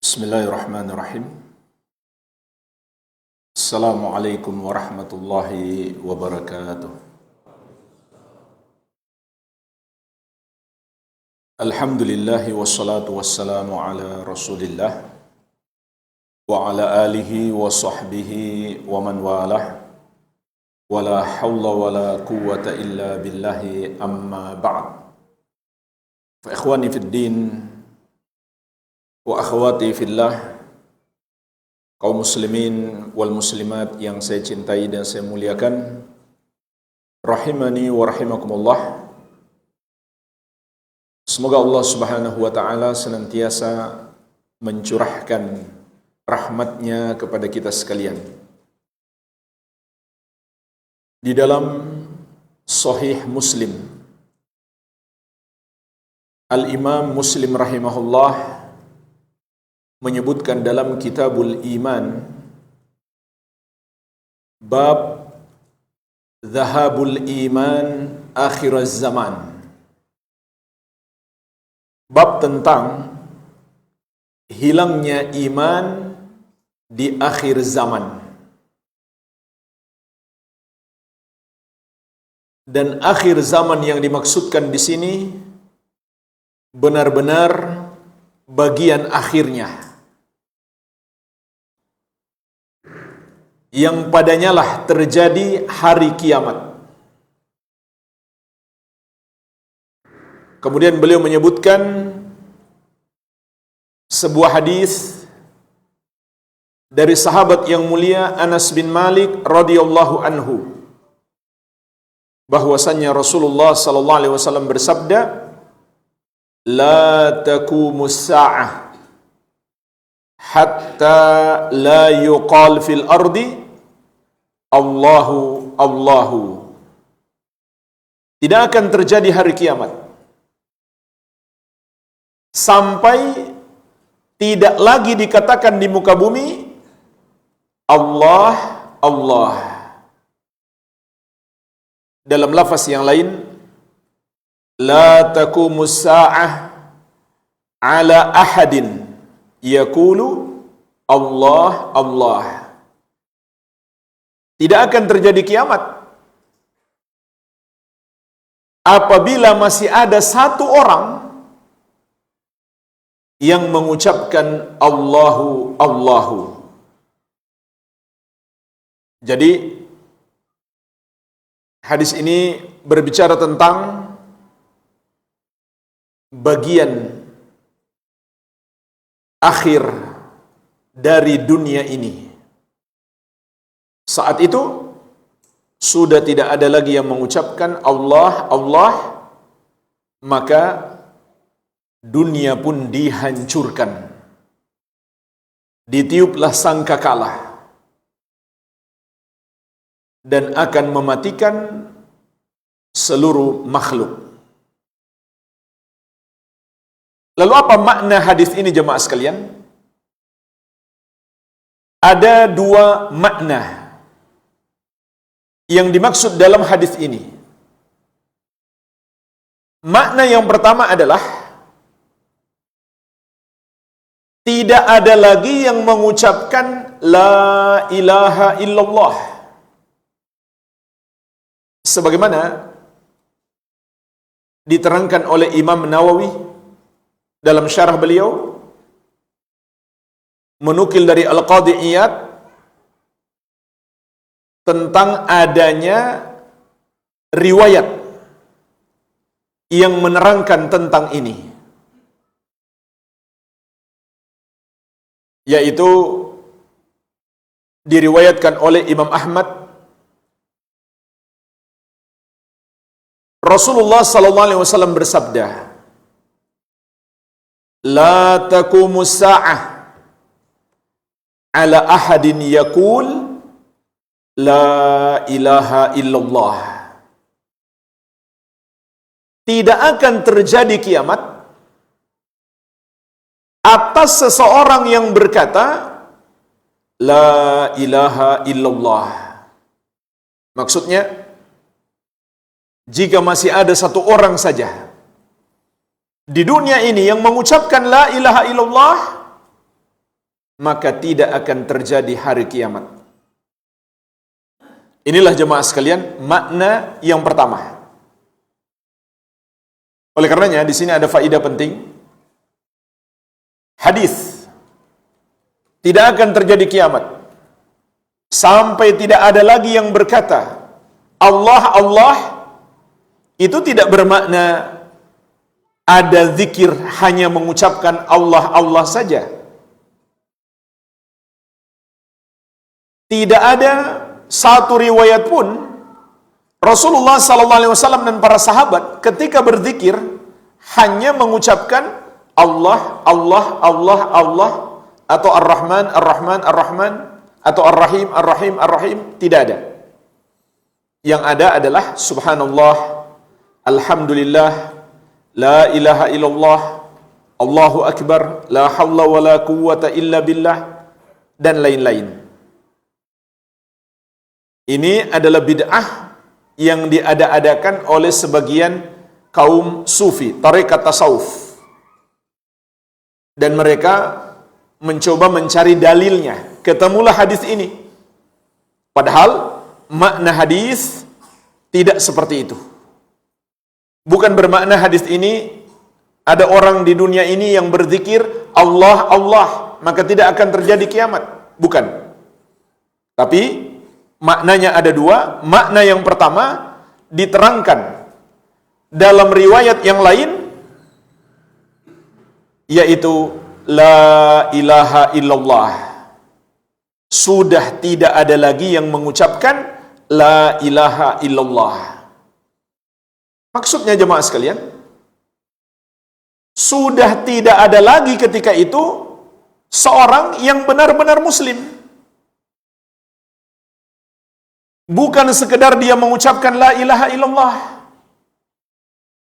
Bismillahirrahmanirrahim. Assalamualaikum warahmatullahi wabarakatuh. Alhamdulillahi wassalatu wassalamu ala rasulillah wa ala alihi wa sahbihi wa man walah wa la hawla wa la quwwata illa billahi amma ba'd. Fa ikhwani fid din wa akhwati fillah, kaum muslimin wal muslimat yang saya cintai dan saya muliakan, rahimani wa rahimakumullah. Semoga Allah Subhanahu wa ta'ala senantiasa mencurahkan rahmatnya kepada kita sekalian. Di dalam Sahih Muslim, Al-Imam Muslim rahimahullah menyebutkan dalam Kitabul Iman, bab Dhahabul Iman Akhir Zaman, bab tentang hilangnya iman di akhir zaman. Dan akhir zaman yang dimaksudkan di sini benar-benar bagian akhirnya, yang padanya lah terjadi hari kiamat. Kemudian beliau menyebutkan sebuah hadis dari sahabat yang mulia Anas bin Malik radhiyallahu anhu, bahwasannya Rasulullah sallallahu alaihi wasallam bersabda, "La taqumus sa'ah hatta la yuqal fil ardi Allahu Allahu." Tidak akan terjadi hari kiamat sampai tidak lagi dikatakan di muka bumi Allah Allah. Dalam lafaz yang lain, la taqumus sa'ah ala ahadin yaqulu Allah Allah. Tidak akan terjadi kiamat apabila masih ada satu orang yang mengucapkan Allahu Allahu. Jadi hadis ini berbicara tentang bagian akhir dari dunia ini. Saat itu sudah tidak ada lagi yang mengucapkan Allah Allah, maka dunia pun dihancurkan. Ditiuplah sangkakala dan akan mematikan seluruh makhluk. Lalu apa makna hadis ini jemaah sekalian? Ada dua makna yang dimaksud dalam hadis ini. Makna yang pertama adalah tidak ada lagi yang mengucapkan la ilaha illallah, sebagaimana diterangkan oleh Imam Nawawi dalam syarah beliau, menukil dari Al-Qadhi Iyad tentang adanya riwayat yang menerangkan tentang ini, yaitu diriwayatkan oleh Imam Ahmad, Rasulullah sallallahu alaihi wasallam bersabda, "La taqumus sa'ah ala ahadin yaqul la ilaha illallah." Tidak akan terjadi kiamat atas seseorang yang berkata la ilaha illallah. Maksudnya, jika masih ada satu orang saja di dunia ini yang mengucapkan la ilaha illallah, maka tidak akan terjadi hari kiamat. Inilah jemaah sekalian makna yang pertama. Oleh karenanya di sini ada faedah penting. Hadis tidak akan terjadi kiamat sampai tidak ada lagi yang berkata Allah Allah, itu tidak bermakna ada zikir hanya mengucapkan Allah Allah saja. Tidak ada satu riwayat pun Rasulullah SAW dan para sahabat ketika berzikir hanya mengucapkan Allah Allah Allah Allah atau Ar-Rahman Ar-Rahman Ar-Rahman atau Ar-Rahim Ar-Rahim Ar-Rahim. Tidak ada. Yang ada adalah Subhanallah, Alhamdulillah, La ilaha illallah, Allahu Akbar, La hawla wa la quwwata illa billah, dan lain-lain. Ini adalah bid'ah yang diada-adakan oleh sebagian kaum sufi, tarekat tasawuf. Dan mereka mencoba mencari dalilnya. Ketemulah hadis ini. Padahal makna hadis tidak seperti itu. Bukan bermakna hadis ini ada orang di dunia ini yang berzikir Allah Allah maka tidak akan terjadi kiamat. Bukan. Tapi maknanya ada dua. Makna yang pertama diterangkan dalam riwayat yang lain, yaitu La ilaha illallah. Sudah tidak ada lagi yang mengucapkan La ilaha illallah. Maksudnya jemaah sekalian, sudah tidak ada lagi ketika itu seorang yang benar-benar muslim. Bukan sekedar dia mengucapkan La ilaha illallah,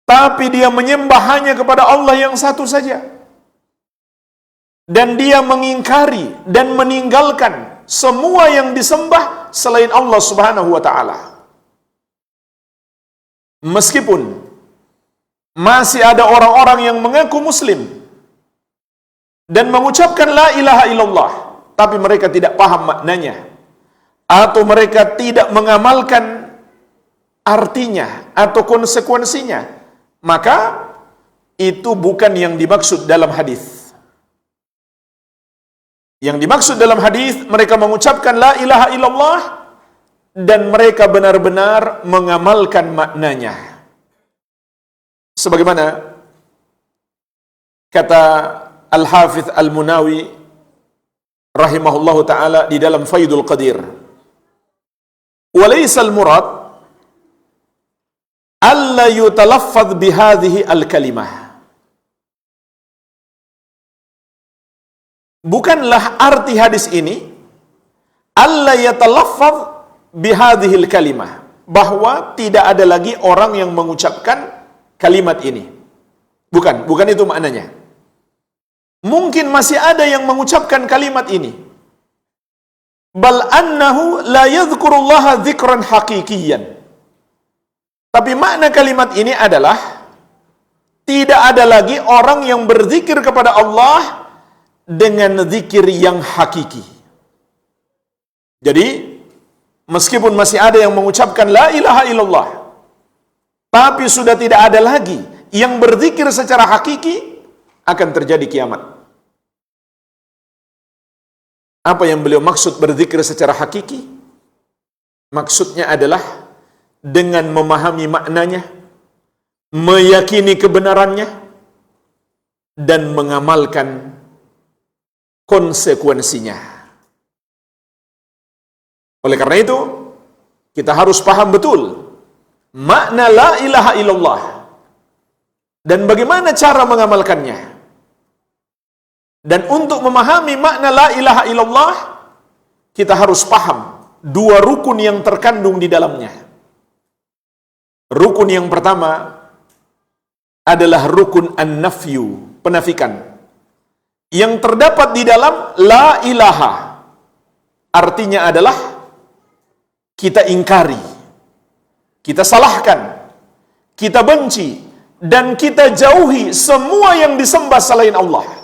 tapi dia menyembah hanya kepada Allah yang satu saja. Dan dia mengingkari dan meninggalkan semua yang disembah selain Allah Subhanahu wa ta'ala. Meskipun masih ada orang-orang yang mengaku muslim dan mengucapkan La ilaha illallah, tapi mereka tidak paham maknanya, atau mereka tidak mengamalkan artinya atau konsekuensinya, maka itu bukan yang dimaksud dalam hadis. Yang dimaksud dalam hadis, mereka mengucapkan La ilaha illallah dan mereka benar-benar mengamalkan maknanya. Sebagaimana kata Al-Hafidh Al-Munawi rahimahullahu ta'ala di dalam Faidul Qadir, walaysa al-murad alla yutalaffadh bihadhihi al-kalimah. Bukanlah arti hadis ini alla yatalaffadh bihadhihi al-kalimah, bahwa tidak ada lagi orang yang mengucapkan kalimat ini. Bukan itu maknanya. Mungkin masih ada yang mengucapkan kalimat ini. Bal annahu la yadhkurullaha dzikran haqiqiyan. Tapi makna kalimat ini adalah tidak ada lagi orang yang berzikir kepada Allah dengan zikir yang hakiki. Jadi meskipun masih ada yang mengucapkan La ilaha illallah, tapi sudah tidak ada lagi yang berzikir secara hakiki, akan terjadi kiamat. Apa yang beliau maksud berzikir secara hakiki? Maksudnya adalah dengan memahami maknanya, meyakini kebenarannya, dan mengamalkan konsekuensinya. Oleh karena itu, kita harus paham betul makna La ilaha illallah dan bagaimana cara mengamalkannya. Dan untuk memahami makna La ilaha illallah, kita harus paham dua rukun yang terkandung di dalamnya. Rukun yang pertama adalah rukun an-nafyu, penafikan, yang terdapat di dalam La ilaha. Artinya adalah kita ingkari, kita salahkan, kita benci, dan kita jauhi semua yang disembah selain Allah.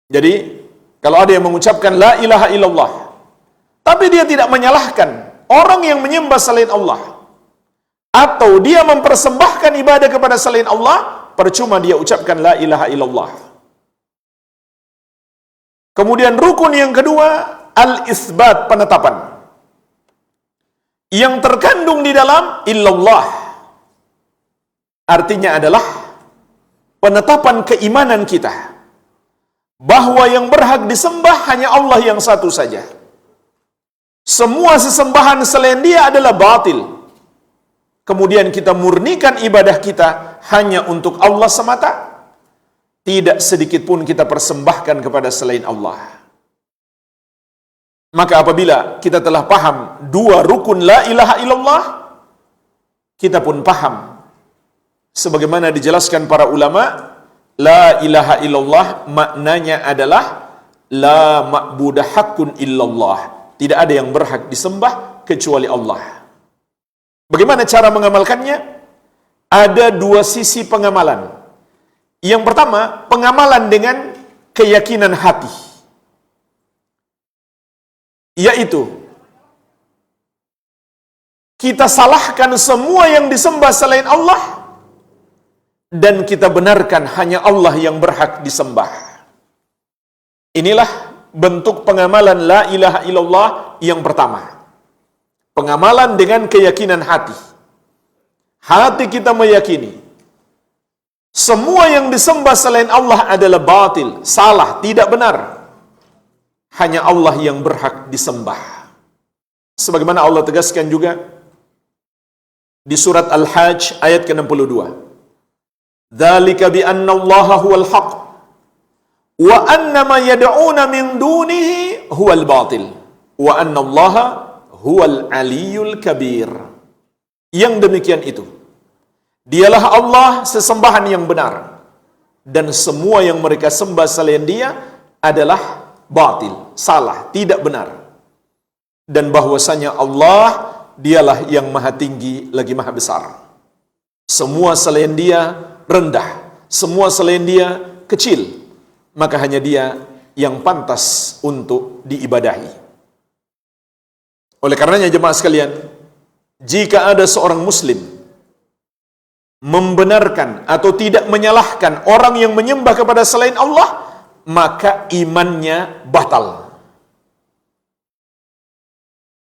Jadi Kalau ada yang mengucapkan la ilaha illallah, tapi dia tidak menyalahkan orang yang menyembah selain Allah, atau dia mempersembahkan ibadah kepada selain Allah, percuma dia ucapkan la ilaha illallah. Kemudian rukun yang kedua, al-isbat, penetapan. Yang terkandung di dalam illallah artinya adalah penetapan keimanan kita bahwa yang berhak disembah hanya Allah yang satu saja. Semua sesembahan selain dia adalah batil. Kemudian kita murnikan ibadah kita hanya untuk Allah semata. Tidak sedikit pun kita persembahkan kepada selain Allah. Maka apabila kita telah paham dua rukun la ilaha illallah, kita pun paham sebagaimana dijelaskan para ulama, la ilaha illallah maknanya adalah la ma'budah haqqun illallah. Tidak ada yang berhak disembah kecuali Allah. Bagaimana cara mengamalkannya? Ada dua sisi pengamalan. Yang pertama, pengamalan dengan keyakinan hati, yaitu kita salahkan semua yang disembah selain Allah dan kita benarkan hanya Allah yang berhak disembah. Inilah bentuk pengamalan la ilaha illallah yang pertama. Pengamalan dengan keyakinan hati. Hati kita meyakini semua yang disembah selain Allah adalah batil, salah, tidak benar. Hanya Allah yang berhak disembah. Sebagaimana Allah tegaskan juga di surat Al-Hajj ayat ke-62. Dzalika bi anna Allaha huwal haqq wa anna ma yad'una min dunihi huwal batil wa anna Allaha huwal aliyyul kabir. Yang demikian itu, dialah Allah sesembahan yang benar dan semua yang mereka sembah selain dia adalah batil, salah, tidak benar. Dan bahwasanya Allah dialah yang maha tinggi lagi maha besar. Semua selain dia rendah, semua selain dia kecil, maka hanya dia yang pantas untuk diibadahi. Oleh karenanya jemaah sekalian, jika ada seorang muslim membenarkan atau tidak menyalahkan orang yang menyembah kepada selain Allah, maka imannya batal.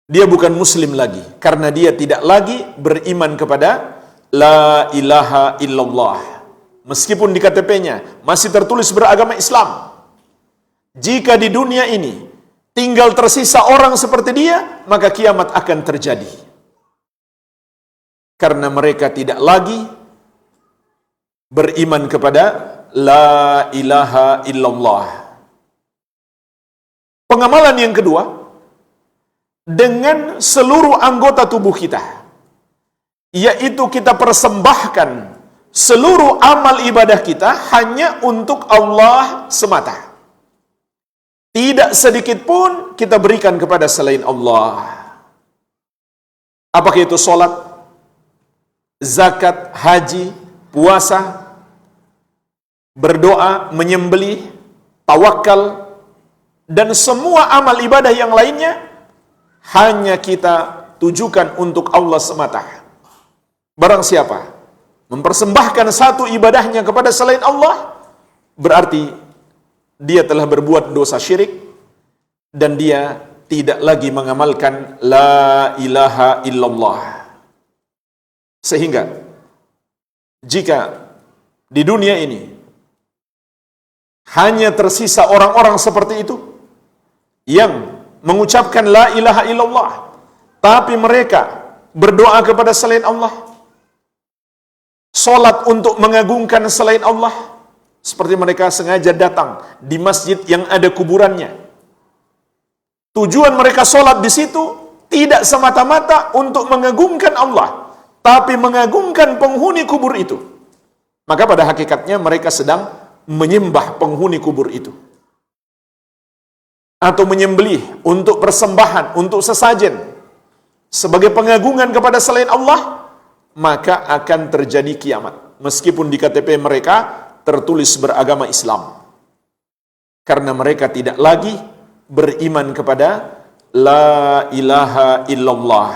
Dia bukan muslim lagi karena dia tidak lagi beriman kepada la ilaha illallah. Meskipun di KTP-nya masih tertulis beragama Islam. Jika di dunia ini tinggal tersisa orang seperti dia, maka kiamat akan terjadi. Karena mereka tidak lagi beriman kepada la ilaha illallah. Pengamalan yang kedua, dengan seluruh anggota tubuh kita, yaitu kita persembahkan seluruh amal ibadah kita hanya untuk Allah semata. Tidak sedikit pun kita berikan kepada selain Allah. Apakah itu sholat, zakat, haji, puasa, berdoa, menyembelih, tawakal, dan semua amal ibadah yang lainnya hanya kita tujukan untuk Allah semata. Barang siapa mempersembahkan satu ibadahnya kepada selain Allah, berarti dia telah berbuat dosa syirik dan dia tidak lagi mengamalkan la ilaha illallah. Sehingga jika di dunia ini hanya tersisa orang-orang seperti itu yang mengucapkan la ilaha illallah, tapi mereka berdoa kepada selain Allah, solat untuk mengagungkan selain Allah, seperti mereka sengaja datang di masjid yang ada kuburannya. Tujuan mereka solat di situ tidak semata-mata untuk mengagungkan Allah, tapi mengagungkan penghuni kubur itu. Maka pada hakikatnya mereka sedang menyembah penghuni kubur itu. Atau menyembelih untuk persembahan, untuk sesajen, sebagai pengagungan kepada selain Allah, maka akan terjadi kiamat. Meskipun di KTP mereka tertulis beragama Islam. karena mereka tidak lagi beriman kepada la ilaha illallah.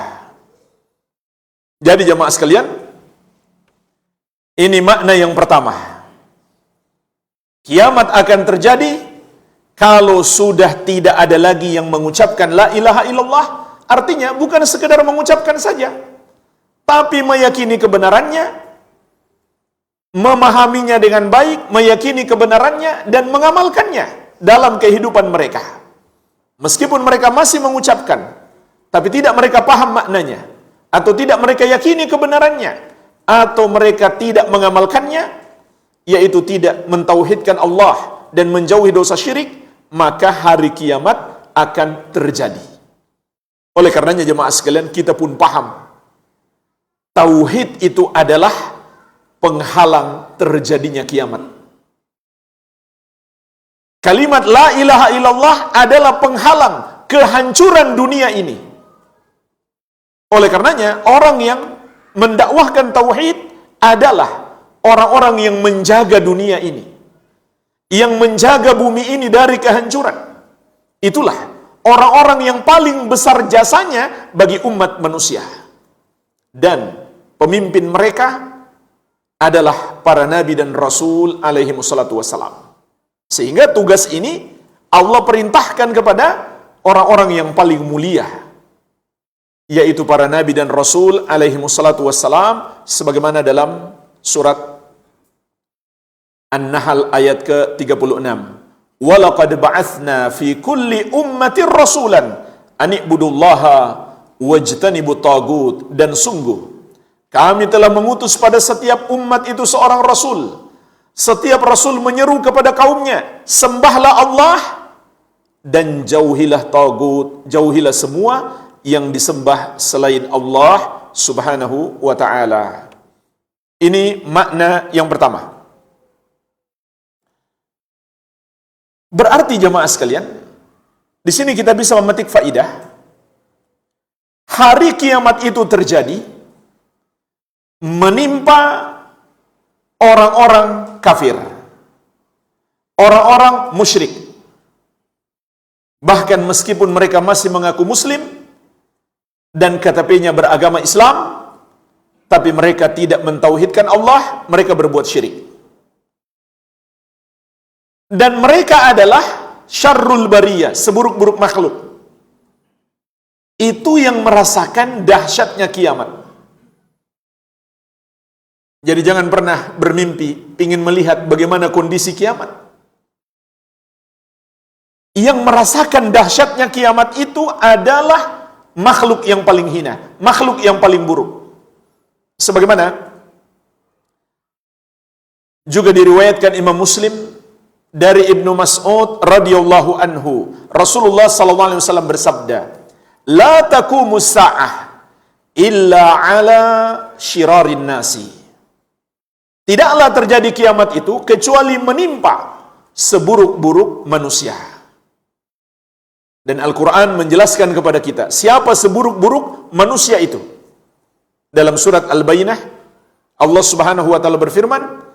Jadi jamaah sekalian, ini makna yang pertama. Kiamat akan terjadi kalau sudah tidak ada lagi yang mengucapkan la ilaha illallah. Artinya bukan sekedar mengucapkan saja, tapi meyakini kebenarannya, memahaminya dengan baik, meyakini kebenarannya, dan mengamalkannya dalam kehidupan mereka. Meskipun mereka masih mengucapkan, tapi tidak mereka paham maknanya, atau tidak mereka yakini kebenarannya, atau mereka tidak mengamalkannya, yaitu tidak mentauhidkan Allah dan menjauhi dosa syirik, maka hari kiamat akan terjadi. Oleh karenanya jemaah sekalian, kita pun paham tauhid itu adalah penghalang terjadinya kiamat. Kalimat la ilaha illallah adalah penghalang kehancuran dunia ini. Oleh karenanya, orang yang mendakwahkan tauhid adalah orang-orang yang menjaga dunia ini, yang menjaga bumi ini dari kehancuran. Itulah orang-orang yang paling besar jasanya bagi umat manusia. Dan pemimpin mereka adalah para nabi dan rasul alaihi wassalatu wassalam. Sehingga tugas ini Allah perintahkan kepada orang-orang yang paling mulia, yaitu para nabi dan rasul alaihi wassalatu wassalam, sebagaimana dalam surat An-Nahl ayat ke-36. Walaqad ba'atsna fi kulli ummatin rasulan an i'budullaha wajtanibut tagut. Dan sungguh kami telah mengutus pada setiap umat itu seorang rasul. Setiap rasul menyeru kepada kaumnya, sembahlah Allah dan jauhilah tagut, jauhilah semua yang disembah selain Allah subhanahu wa ta'ala. Ini makna yang pertama. Berarti jemaah sekalian, di sini kita bisa memetik faidah. Hari kiamat itu terjadi menimpa orang-orang kafir, orang-orang musyrik. Bahkan meskipun mereka masih mengaku muslim dan KTP-nya beragama Islam, tapi mereka tidak mentauhidkan Allah, mereka berbuat syirik. Dan mereka adalah syarrul bariyah, seburuk-buruk makhluk. Itu yang merasakan dahsyatnya kiamat. Jadi jangan pernah bermimpi ingin melihat bagaimana kondisi kiamat. Yang merasakan dahsyatnya kiamat itu adalah makhluk yang paling hina, makhluk yang paling buruk. Sebagaimana juga diriwayatkan Imam Muslim dari Ibnu Mas'ud radhiyallahu anhu, Rasulullah sallallahu alaihi wasallam bersabda, "La taqumus sa'ah illa 'ala syirarin nasi." Tidaklah terjadi kiamat itu kecuali menimpa seburuk-buruk manusia. Dan Al-Quran menjelaskan kepada kita siapa seburuk-buruk manusia itu. Dalam surat Al-Bayyinah, Allah subhanahu wa ta'ala berfirman,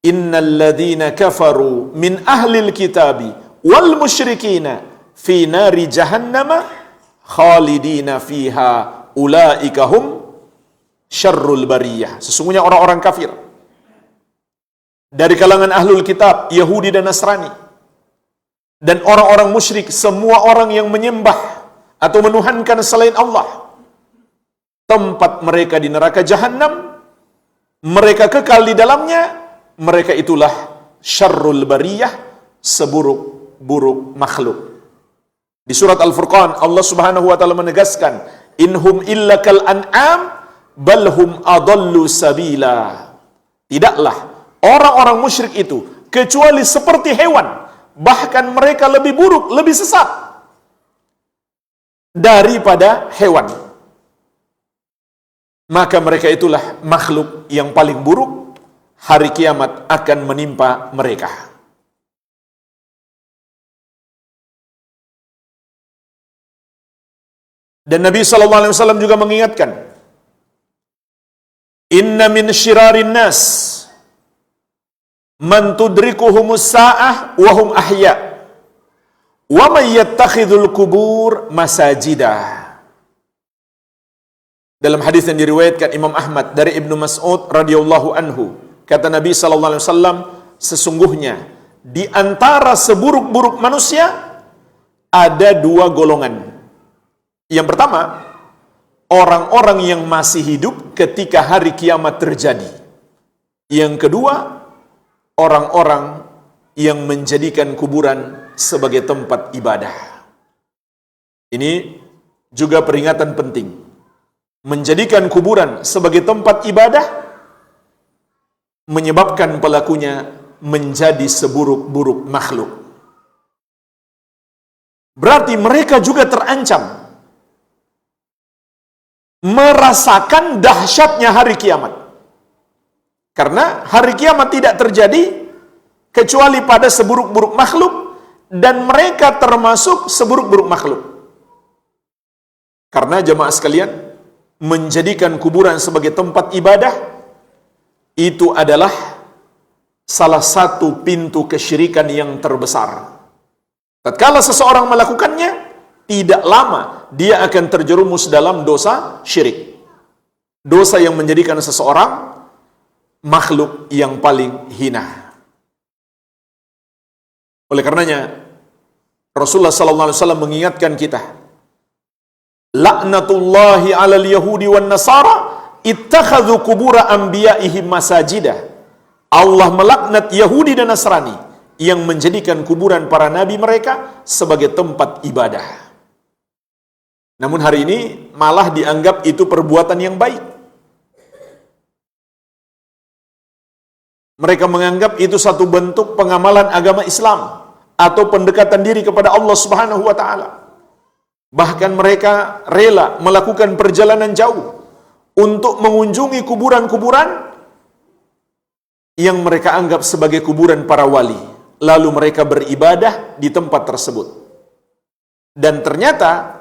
"Innal ladzina kafaru min ahlil kitabi wal musyrikina fi nari jahannama khalidina fiha ulaika hum syarrul bariyah." Sesungguhnya orang-orang kafir dari kalangan ahlul kitab, Yahudi dan Nasrani, dan orang-orang musyrik, semua orang yang menyembah atau menuhankan selain Allah, tempat mereka di neraka Jahannam, mereka kekal di dalamnya, mereka itulah syarrul bariyah, seburuk-buruk makhluk. Di surat Al-Furqan, Allah subhanahu wa ta'ala menegaskan, "Inhum illa kal an'am, balhum adallu sabila." Tidaklah orang-orang musyrik itu kecuali seperti hewan, bahkan mereka lebih buruk, lebih sesat daripada hewan. Maka mereka itulah makhluk yang paling buruk, hari kiamat akan menimpa mereka. Dan Nabi SAW juga mengingatkan, "Inna min syirarin nas man tudrikuhumus sa'ah wa hum ahya Wa may yattakhidul kubur masajidah. Dalam hadis yang diriwayatkan Imam Ahmad dari Ibnu Mas'ud radhiyallahu anhu, kata Nabi sallallahu alaihi wasallam, sesungguhnya di antara seburuk-buruk manusia ada dua golongan. Yang pertama, orang-orang yang masih hidup ketika hari kiamat terjadi. Yang kedua, orang-orang yang menjadikan kuburan sebagai tempat ibadah. Ini juga peringatan penting. Menjadikan kuburan sebagai tempat ibadah menyebabkan pelakunya menjadi seburuk-buruk makhluk. Berarti mereka juga terancam merasakan dahsyatnya hari kiamat. Karena hari kiamat tidak terjadi kecuali pada seburuk-buruk makhluk, dan mereka termasuk seburuk-buruk makhluk. Karena jemaah sekalian, menjadikan kuburan sebagai tempat ibadah itu adalah salah satu pintu kesyirikan yang terbesar. Tatkala seseorang melakukannya, tidak lama dia akan terjerumus dalam dosa syirik. Dosa yang menjadikan seseorang makhluk yang paling hina. Oleh karenanya, Rasulullah sallallahu alaihi wasallam mengingatkan kita, laknatullahi 'alal yahudi wan nasara ittakhadhu qubura anbiya'ihim masajidah. Allah melaknat Yahudi dan Nasrani yang menjadikan kuburan para nabi mereka sebagai tempat ibadah. Namun hari ini malah dianggap itu perbuatan yang baik. Mereka menganggap itu satu bentuk pengamalan agama Islam atau pendekatan diri kepada Allah Subhanahu wa taala. Bahkan mereka rela melakukan perjalanan jauh untuk mengunjungi kuburan-kuburan yang mereka anggap sebagai kuburan para wali. Lalu mereka beribadah di tempat tersebut. Dan ternyata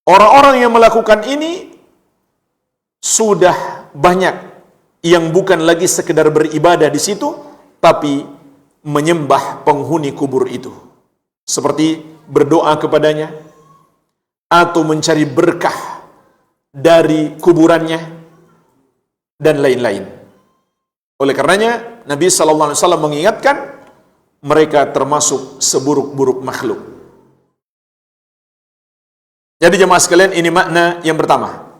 orang-orang yang melakukan ini sudah banyak yang bukan lagi sekedar beribadah di situ, tapi menyembah penghuni kubur itu. Seperti berdoa kepadanya, atau mencari berkah dari kuburannya, dan lain-lain. Oleh karenanya, Nabi SAW mengingatkan, mereka termasuk seburuk-buruk makhluk. Jadi jemaah sekalian, ini makna yang pertama.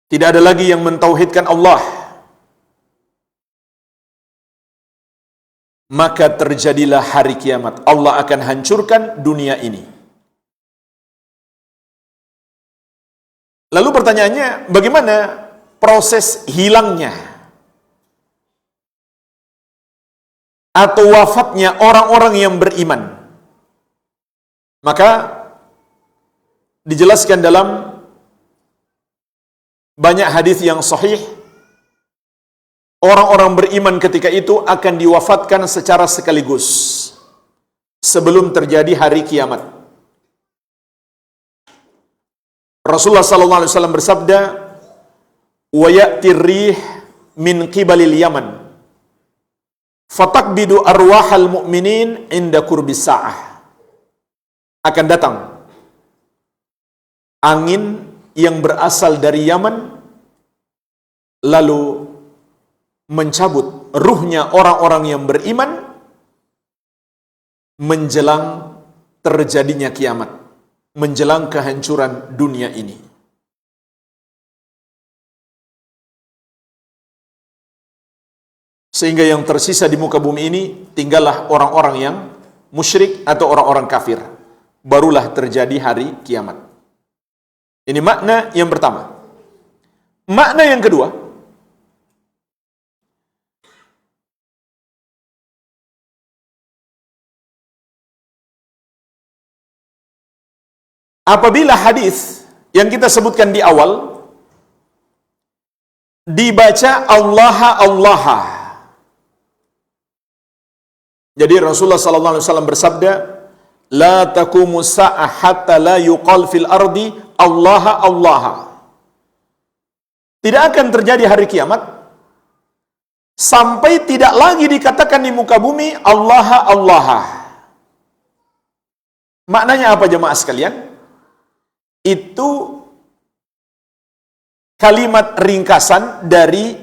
Tidak ada lagi yang mentauhidkan Allah, maka terjadilah hari kiamat. Allah akan hancurkan dunia ini. Lalu pertanyaannya, bagaimana proses hilangnya atau wafatnya orang-orang yang beriman? Maka dijelaskan dalam banyak hadis yang sahih, orang-orang beriman ketika itu akan diwafatkan secara sekaligus sebelum terjadi hari kiamat. Rasulullah SAW bersabda, "Wa ya'tir rih min qibalil Yaman, fatakbidu arwahal mu'minin inda qurbis sa'ah." Akan datang angin yang berasal dari Yaman, lalu mencabut ruhnya orang-orang yang beriman menjelang terjadinya kiamat, menjelang kehancuran dunia ini. Sehingga yang tersisa di muka bumi ini tinggallah orang-orang yang musyrik atau orang-orang kafir. Barulah terjadi hari kiamat. Ini makna yang pertama. Makna yang kedua, apabila hadis yang kita sebutkan di awal dibaca Allah. Jadi Rasulullah SAW bersabda, "La taqumu sa'ah hatta la yuqal fil ardi Allah." Tidak akan terjadi hari kiamat sampai tidak lagi dikatakan di muka bumi Allah. Maknanya apa jemaah sekalian? Itu kalimat ringkasan dari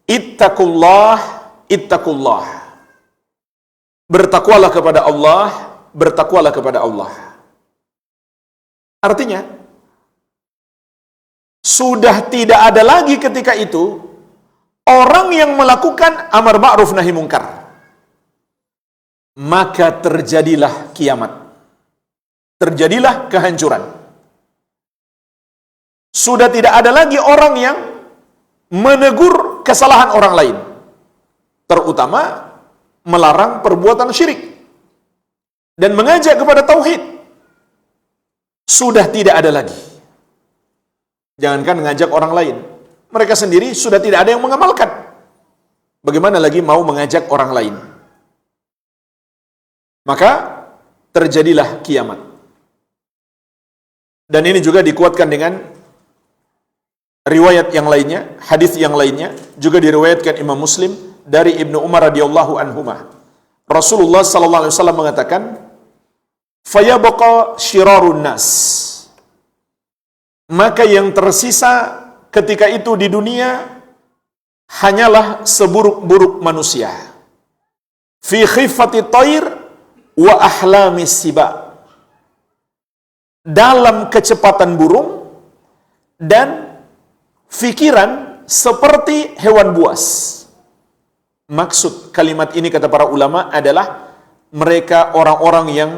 ittaqullah, ittaqullah. Bertakwalah kepada Allah, bertakwalah kepada Allah. Artinya, sudah tidak ada lagi ketika itu orang yang melakukan amar ma'ruf nahi mungkar. Maka terjadilah kiamat. Terjadilah kehancuran. Sudah tidak ada lagi orang yang menegur kesalahan orang lain, terutama melarang perbuatan syirik dan mengajak kepada tauhid. Sudah tidak ada lagi. Jangankan mengajak orang lain, mereka sendiri sudah tidak ada yang mengamalkan. Bagaimana lagi mau mengajak orang lain? Maka terjadilah kiamat. Dan ini juga dikuatkan dengan riwayat yang lainnya, hadis yang lainnya, juga diriwayatkan Imam Muslim dari Ibnu Umar radhiyallahu anhuma. Rasulullah sallallahu alaihi wasallam mengatakan, "Fayabqa syirarun nas." Maka yang tersisa ketika itu di dunia hanyalah seburuk-buruk manusia. Fi khifati thair wa ahlamis siba. Dalam kecepatan burung dan fikiran seperti hewan buas. Maksud kalimat ini kata para ulama adalah mereka orang-orang yang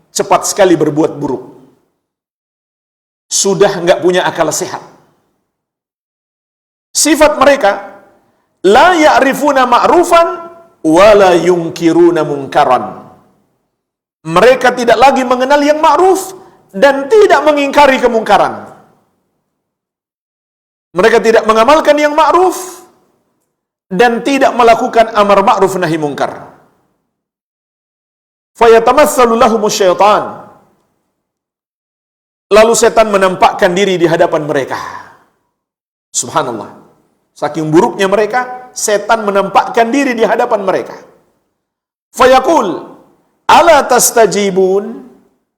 cepat sekali berbuat buruk. Sudah enggak punya akal sehat. Sifat mereka, la ya'rifuna ma'rufan wa la yunkiruna munkaran. Mereka tidak lagi mengenal yang ma'ruf dan tidak mengingkari kemungkaran. Mereka tidak mengamalkan yang ma'ruf dan tidak melakukan amar ma'ruf nahi mungkar. Fayatamatsalu lahumus syaitan. Lalu setan menampakkan diri di hadapan mereka. Subhanallah. Saking buruknya mereka, setan menampakkan diri di hadapan mereka. Fayaqul, ala tastajibun?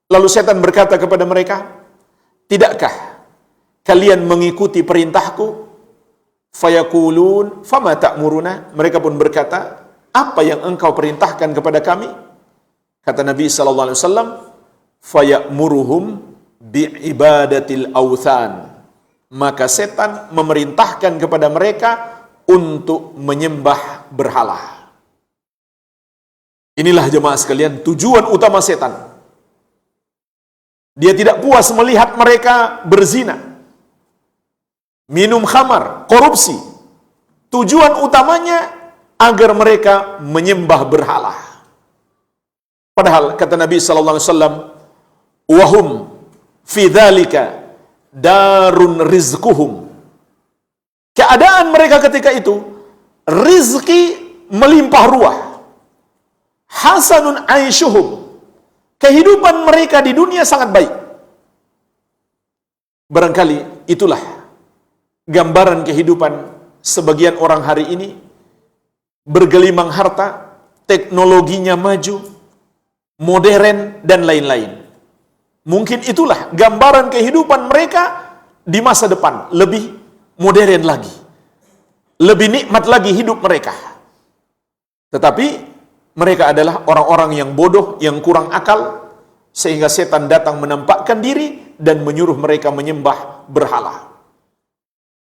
Lalu setan berkata kepada mereka, tidakkah kalian mengikuti perintahku? Fayaqulun, fama ta'muruna? Mereka pun berkata, apa yang engkau perintahkan kepada kami? Kata Nabi sallallahu alaihi wasallam, faya'muruhum bi'ibadatil awthan. Maka setan memerintahkan kepada mereka untuk menyembah berhala. Inilah jemaah sekalian tujuan utama setan. Dia tidak puas melihat mereka berzina, minum khamar, korupsi. Tujuan utamanya agar mereka menyembah berhala. Padahal kata Nabi sallallahu alaihi wasallam, wahum fi dzalika darun rizquhum. Keadaan mereka ketika itu, rizki melimpah ruah. Hasanun aishuhum. Kehidupan mereka di dunia sangat baik. Barangkali itulah gambaran kehidupan sebagian orang hari ini. Bergelimang harta, teknologinya maju, modern, dan lain-lain. Mungkin itulah gambaran kehidupan mereka di masa depan. Lebih modern lagi. Lebih nikmat lagi hidup mereka. Tetapi mereka adalah orang-orang yang bodoh, yang kurang akal, sehingga setan datang menampakkan diri dan menyuruh mereka menyembah berhala.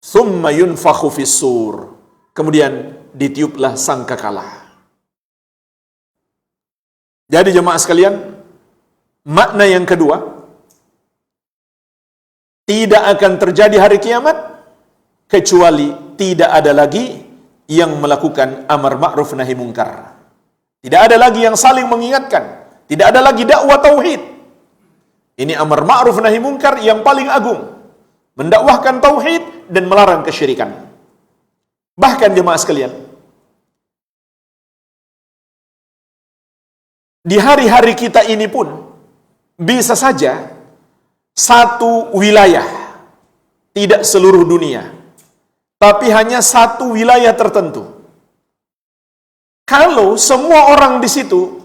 Tsumma yunfakhu fis-sur. Kemudian ditiuplah sangkakala. Jadi jemaah sekalian, makna yang kedua, tidak akan terjadi hari kiamat kecuali tidak ada lagi yang melakukan amar ma'ruf nahi mungkar. Tidak ada lagi yang saling mengingatkan. Tidak ada lagi dakwah tauhid. Ini amar ma'ruf nahi mungkar yang paling agung. Mendakwahkan tauhid dan melarang kesyirikan. Bahkan jemaah sekalian, di hari-hari kita ini pun bisa saja satu wilayah, tidak seluruh dunia, tapi hanya satu wilayah tertentu. Kalau semua orang di situ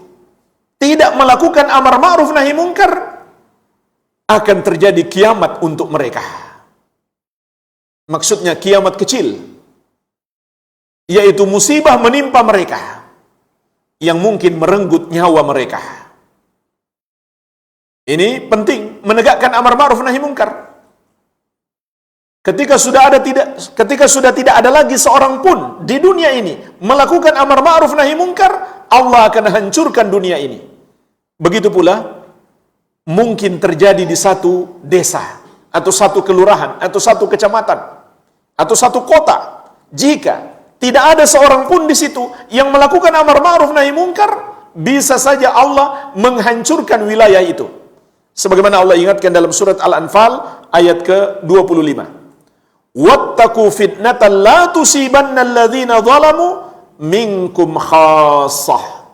tidak melakukan amar ma'ruf nahi mungkar, akan terjadi kiamat untuk mereka. Maksudnya kiamat kecil, yaitu musibah menimpa mereka yang mungkin merenggut nyawa mereka. Ini penting, menegakkan amar ma'ruf nahi mungkar. Ketika sudah tidak ada lagi seorang pun di dunia ini melakukan amar ma'ruf nahi mungkar, Allah akan hancurkan dunia ini. Begitu pula mungkin terjadi di satu desa, atau satu kelurahan, atau satu kecamatan, atau satu kota. Jika tidak ada seorang pun di situ yang melakukan amar ma'ruf nahi mungkar, bisa saja Allah menghancurkan wilayah itu. Sebagaimana Allah ingatkan dalam surat Al-Anfal ayat ke-25. Wattaqu fitnatan la tusibanna alladhina zalamu minkum khassah.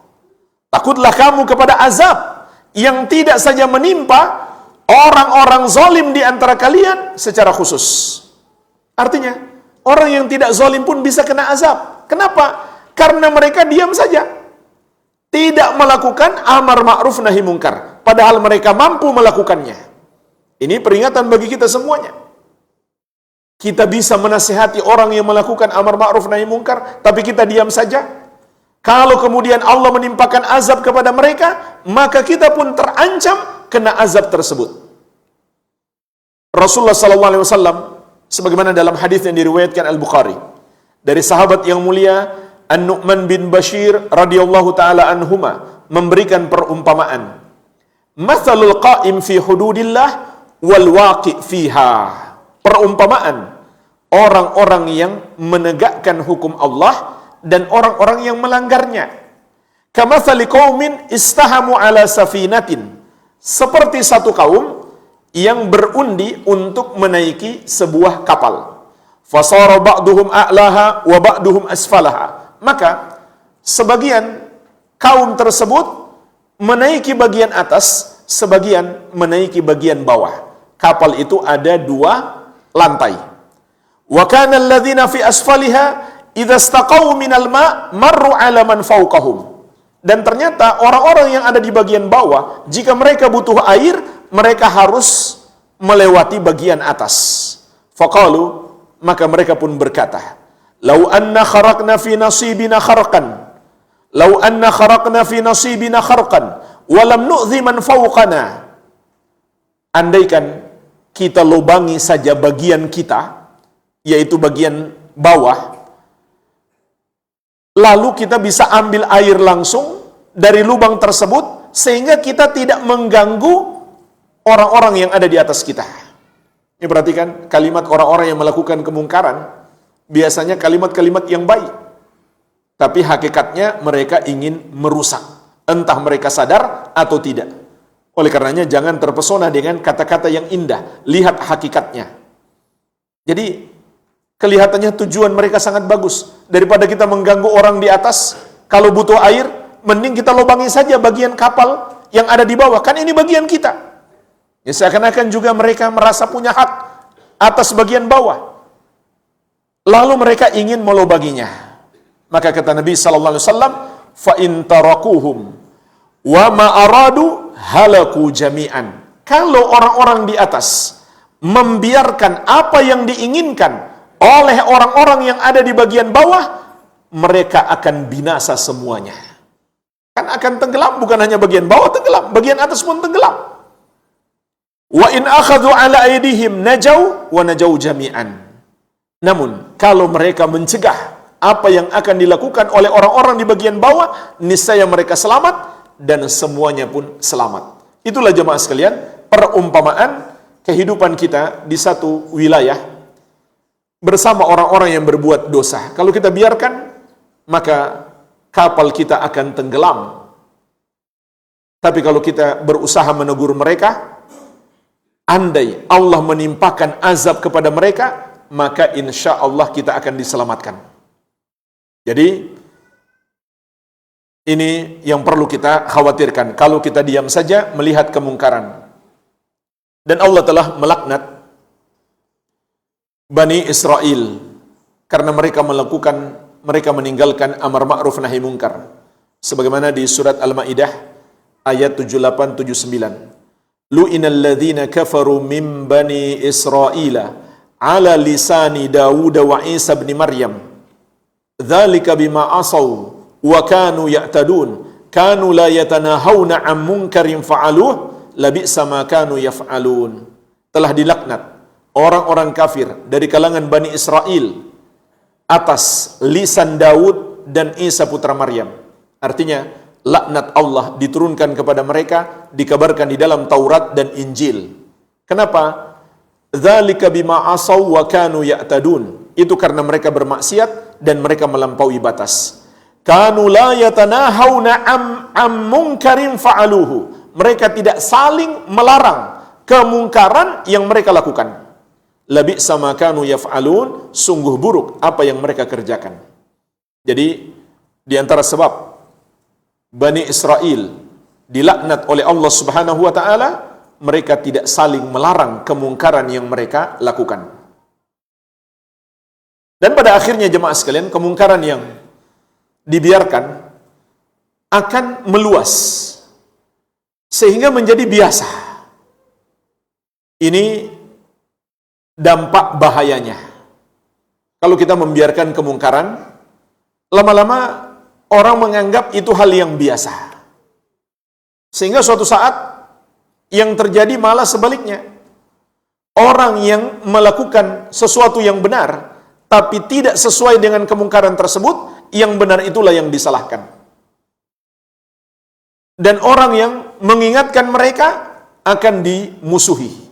Takutlah kamu kepada azab yang tidak saja menimpa orang-orang zalim di antara kalian secara khusus. Artinya, orang yang tidak zalim pun bisa kena azab. Kenapa? Karena mereka diam saja, tidak melakukan amar ma'ruf nahi mungkar, padahal mereka mampu melakukannya. Ini peringatan bagi kita semuanya. Kita bisa menasihati orang yang melakukan amar ma'ruf nahi mungkar, tapi kita diam saja. Kalau kemudian Allah menimpakan azab kepada mereka, maka kita pun terancam kena azab tersebut. Rasulullah SAW, sebagaimana dalam hadis yang diriwayatkan Al-Bukhari dari sahabat yang mulia An-Nu'man bin Bashir radhiyallahu taala anhuma, memberikan perumpamaan. Mathalul qa'im fi hududillah wal waqi' fiha. Perumpamaan orang-orang yang menegakkan hukum Allah dan orang-orang yang melanggarnya. Kamathali qaumin istahamu ala safinatin. Seperti satu kaum yang berundi untuk menaiki sebuah kapal. Fasara ba'duhum a'laha wa ba'duhum asfalaha. Maka sebagian kaum tersebut menaiki bagian atas, sebagian menaiki bagian bawah. Kapal itu ada 2 lantai. Wa kana alladhina fi asfaliha idza istaqaw minal ma' marru 'ala man fawqahum. Dan ternyata orang-orang yang ada di bagian bawah, jika mereka butuh air, mereka harus melewati bagian atas. Faqalu, maka mereka pun berkata, "Lau anna kharaqna fi nasibina kharqan, lau anna kharaqna fi nasibina kharqan, wa lam nu'dhi man fawqana." Andaikan kita lubangi saja bagian kita, yaitu bagian bawah, lalu kita bisa ambil air langsung dari lubang tersebut, sehingga kita tidak mengganggu orang-orang yang ada di atas kita. Ini perhatikan, kalimat orang-orang yang melakukan kemungkaran, biasanya kalimat-kalimat yang baik, tapi hakikatnya mereka ingin merusak, entah mereka sadar atau tidak. Oleh karenanya jangan terpesona dengan kata-kata yang indah, lihat hakikatnya. Jadi kelihatannya tujuan mereka sangat bagus. Daripada kita mengganggu orang di atas, kalau butuh air, mending kita lubangi saja bagian kapal yang ada di bawah, kan ini bagian kita. Ya, seakan-akan juga mereka merasa punya hak atas bagian bawah. Lalu mereka ingin melubanginya. Maka kata Nabi sallallahu alaihi wasallam, "Fa in tarakuhum wa ma aradu halaku jami'an." Kalau orang-orang di atas membiarkan apa yang diinginkan oleh orang-orang yang ada di bagian bawah, mereka akan binasa semuanya. Kan akan tenggelam, bukan hanya bagian bawah tenggelam, bagian atas pun tenggelam. Wa in akhadhu ala aydihim najau wa najau jami'an. Namun kalau mereka mencegah apa yang akan dilakukan oleh orang-orang di bagian bawah, niscaya mereka selamat dan semuanya pun selamat. Itulah jemaah sekalian, perumpamaan kehidupan kita di satu wilayah bersama orang-orang yang berbuat dosa. Kalau kita biarkan, maka kapal kita akan tenggelam. Tapi kalau kita berusaha menegur mereka, andai Allah menimpakan azab kepada mereka, maka insya Allah kita akan diselamatkan. Jadi ini yang perlu kita khawatirkan kalau kita diam saja melihat kemungkaran. Dan Allah telah melaknat Bani Israel karena mereka meninggalkan amar ma'ruf nahi mungkar. Sebagaimana di surat Al-Maidah ayat 78 79. Lu'inal ladzina kafaru min bani Israila ala lisani Dawud wa Isa bin Maryam. Dzalika bima asaw wa kanu ya'tadun. Kanu la yatanahawna 'an munkarin fa'aluh labisa ma kanu yaf'alun. Telah dilaknat orang-orang kafir dari kalangan Bani Israel atas lisan Daud dan Isa putra Maryam. Artinya laknat Allah diturunkan kepada mereka, dikabarkan di dalam Taurat dan Injil. Kenapa? Dzalika bima asaw wa kanu ya'tadun. Itu karena mereka bermaksiat dan mereka melampaui batas. Kanu la yatanahawna am munkarin fa'aluhu. Mereka tidak saling melarang kemungkaran yang mereka lakukan. Labi'sa ma kanu yaf'alun, sungguh buruk apa yang mereka kerjakan. Jadi di antara sebab Bani Israel dilaknat oleh Allah Subhanahu wa taala, mereka tidak saling melarang kemungkaran yang mereka lakukan. Dan pada akhirnya jemaah sekalian, kemungkaran yang dibiarkan akan meluas sehingga menjadi biasa. Ini dampak bahayanya. Kalau kita membiarkan kemungkaran, lama-lama orang menganggap itu hal yang biasa. Sehingga suatu saat yang terjadi malah sebaliknya. Orang yang melakukan sesuatu yang benar, tapi tidak sesuai dengan kemungkaran tersebut, yang benar itulah yang disalahkan. Dan orang yang mengingatkan mereka akan dimusuhi.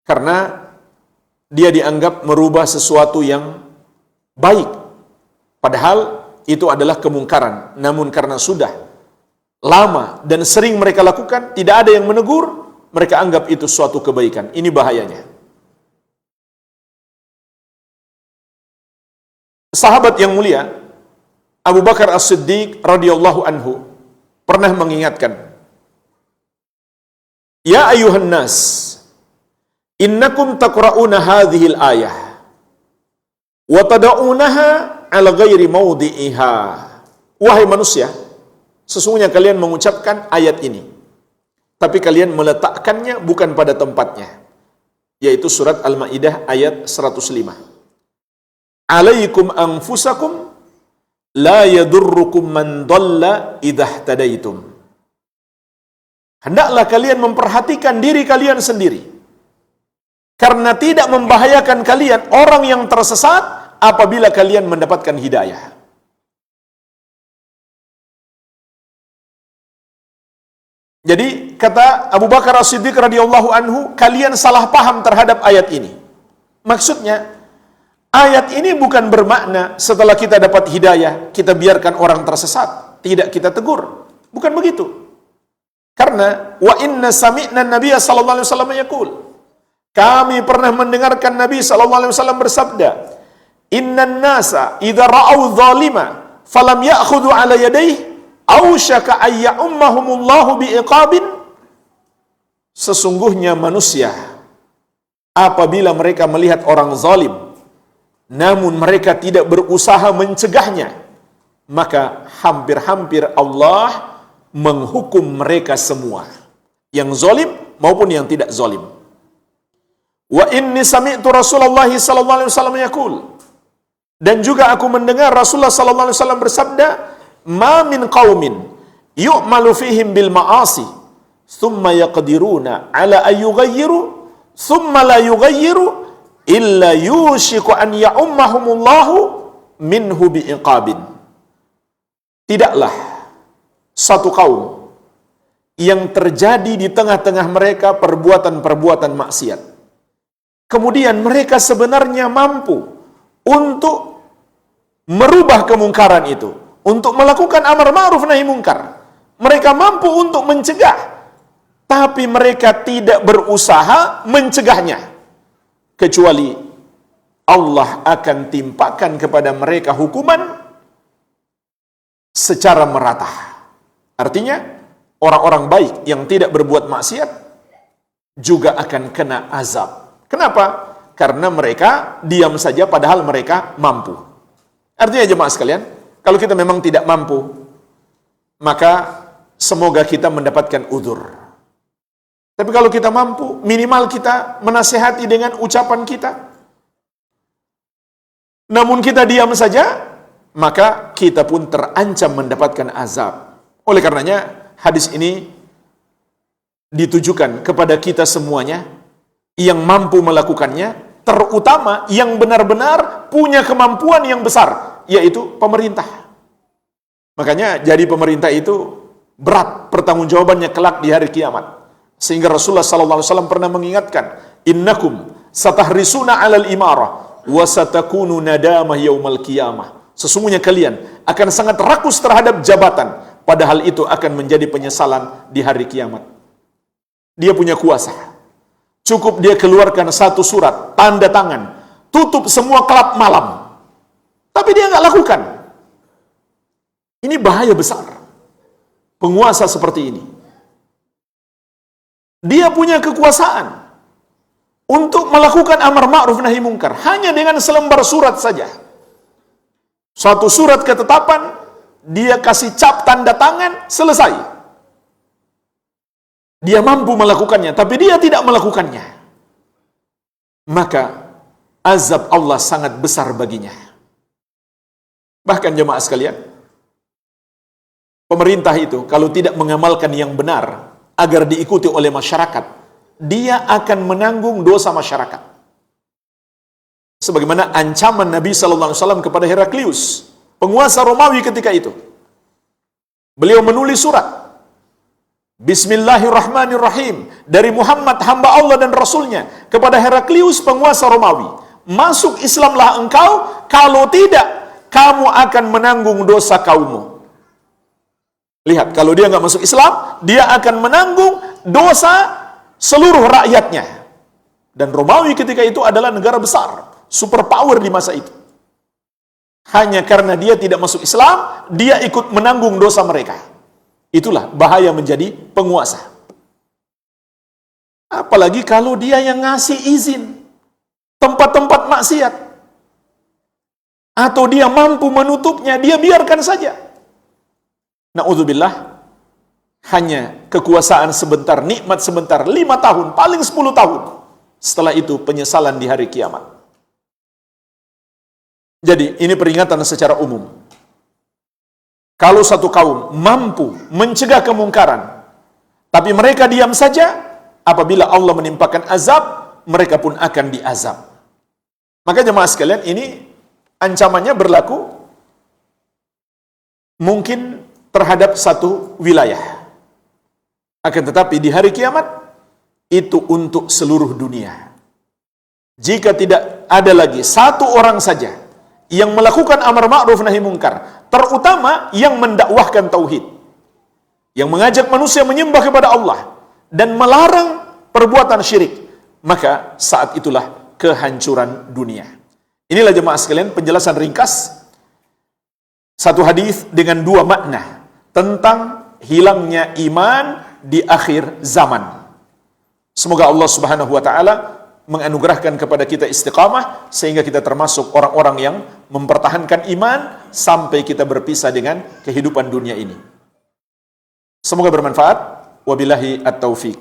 Karena dia dianggap merubah sesuatu yang baik. Padahal itu adalah kemungkaran. Namun karena sudah lama dan sering mereka lakukan, tidak ada yang menegur, mereka anggap itu suatu kebaikan. Ini bahayanya. Sahabat yang mulia Abu Bakar As-Siddiq radhiyallahu anhu pernah mengingatkan, "Ya ayuhan nas, innakum taqra'una hadhil ayah wa tada'unaha ala ghairi mawdi'iha." Wahai manusia, sesungguhnya kalian mengucapkan ayat ini, tapi kalian meletakkannya bukan pada tempatnya. Yaitu surat Al-Maidah ayat 105. Alaikum anfusakum la yadurrukum man dhalla idza ihtadaitum. Hendaklah kalian memperhatikan diri kalian sendiri, karena tidak membahayakan kalian orang yang tersesat apabila kalian mendapatkan hidayah. Jadi kata Abu Bakar As-Siddiq radhiyallahu anhu, kalian salah paham terhadap ayat ini. Maksudnya, ayat ini bukan bermakna setelah kita dapat hidayah, kita biarkan orang tersesat, tidak kita tegur. Bukan begitu. Karena wa inna sami'na nabiyya sallallahu alaihi wasallam yaqul, kami pernah mendengarkan Nabi sallallahu alaihi wasallam bersabda, "Innan nasa idza ra'au zalima falam ya'khudhu 'ala yadayhi ausyaka ay ya'ummahumullahu bi'iqabin." Sesungguhnya manusia apabila mereka melihat orang zalim namun mereka tidak berusaha mencegahnya, maka hampir-hampir Allah menghukum mereka semua, yang zalim maupun yang tidak zalim. Wa inni sami'tu Rasulullah sallallahu alaihi wasallam yaqul, dan juga aku mendengar Rasulullah sallallahu alaihi wasallam bersabda, "Ma min qaumin yu'malu fihim bil ma'asi thumma yaqdiruna ala ay yughayyiru thumma la yughayyiru illa yushiku an ya'ummahumullahu minhu bi'iqabin." Tidaklah satu kaum yang terjadi di tengah-tengah mereka perbuatan-perbuatan maksiat, kemudian mereka sebenarnya mampu untuk merubah kemungkaran itu, untuk melakukan amar ma'ruf nahi mungkar. Mereka mampu untuk mencegah, tapi mereka tidak berusaha mencegahnya, kecuali Allah akan timpakan kepada mereka hukuman secara merata. Artinya, orang-orang baik yang tidak berbuat maksiat juga akan kena azab. Kenapa? Karena mereka diam saja padahal mereka mampu. Artinya jemaah sekalian, kalau kita memang tidak mampu, maka semoga kita mendapatkan udzur. Tapi kalau kita mampu, minimal kita menasihati dengan ucapan kita. Namun kita diam saja, maka kita pun terancam mendapatkan azab. Oleh karenanya, hadis ini ditujukan kepada kita semuanya yang mampu melakukannya, terutama yang benar-benar punya kemampuan yang besar, yaitu pemerintah. Makanya jadi pemerintah itu berat pertanggungjawabannya kelak di hari kiamat. Sehingga Rasulullah SAW pernah mengingatkan, innakum satahrisuna 'alal imarah wa satakunu nadamah yaumal qiyamah. Sesungguhnya kalian akan sangat rakus terhadap jabatan, padahal itu akan menjadi penyesalan di hari kiamat. Dia punya kuasa. Cukup dia keluarkan satu surat, tanda tangan, tutup semua klub malam. Tapi dia nggak lakukan. Ini bahaya besar. Penguasa seperti ini. Dia punya kekuasaan untuk melakukan amar ma'ruf nahi mungkar hanya dengan selembar surat saja. Suatu surat ketetapan, dia kasih cap tanda tangan, selesai. Dia mampu melakukannya, tapi dia tidak melakukannya. Maka azab Allah sangat besar baginya. Bahkan jemaah sekalian, pemerintah itu kalau tidak mengamalkan yang benar agar diikuti oleh masyarakat, dia akan menanggung dosa masyarakat. Sebagaimana ancaman Nabi SAW kepada Heraklius, penguasa Romawi ketika itu. Beliau menulis surat, Bismillahirrahmanirrahim, dari Muhammad hamba Allah dan Rasulnya kepada Heraklius penguasa Romawi. Masuk Islamlah engkau, kalau tidak, kamu akan menanggung dosa kaummu. Lihat, kalau dia nggak masuk Islam, dia akan menanggung dosa seluruh rakyatnya. Dan Romawi ketika itu adalah negara besar, superpower di masa itu. Hanya karena dia tidak masuk Islam, dia ikut menanggung dosa mereka. Itulah bahaya menjadi penguasa. Apalagi kalau dia yang ngasih izin tempat-tempat maksiat, atau dia mampu menutupnya, dia biarkan saja. Na'udzubillah, hanya kekuasaan sebentar, nikmat sebentar, 5 tahun, paling 10 tahun. Setelah itu penyesalan di hari kiamat. Jadi ini peringatan secara umum. Kalau satu kaum mampu mencegah kemungkaran, tapi mereka diam saja, apabila Allah menimpakan azab, mereka pun akan diazab. Maka jemaah sekalian, ini ancamannya berlaku mungkin terhadap satu wilayah. Akan tetapi di hari kiamat, itu untuk seluruh dunia. Jika tidak ada lagi satu orang saja yang melakukan amar ma'ruf nahi mungkar, terutama yang mendakwahkan tauhid, yang mengajak manusia menyembah kepada Allah dan melarang perbuatan syirik, maka saat itulah kehancuran dunia. Inilah jemaah sekalian penjelasan ringkas satu hadis dengan 2 makna tentang hilangnya iman di akhir zaman. Semoga Allah Subhanahu wa taala menganugerahkan kepada kita istiqamah sehingga kita termasuk orang-orang yang mempertahankan iman sampai kita berpisah dengan kehidupan dunia ini. Semoga bermanfaat. Wabillahi at-taufiq.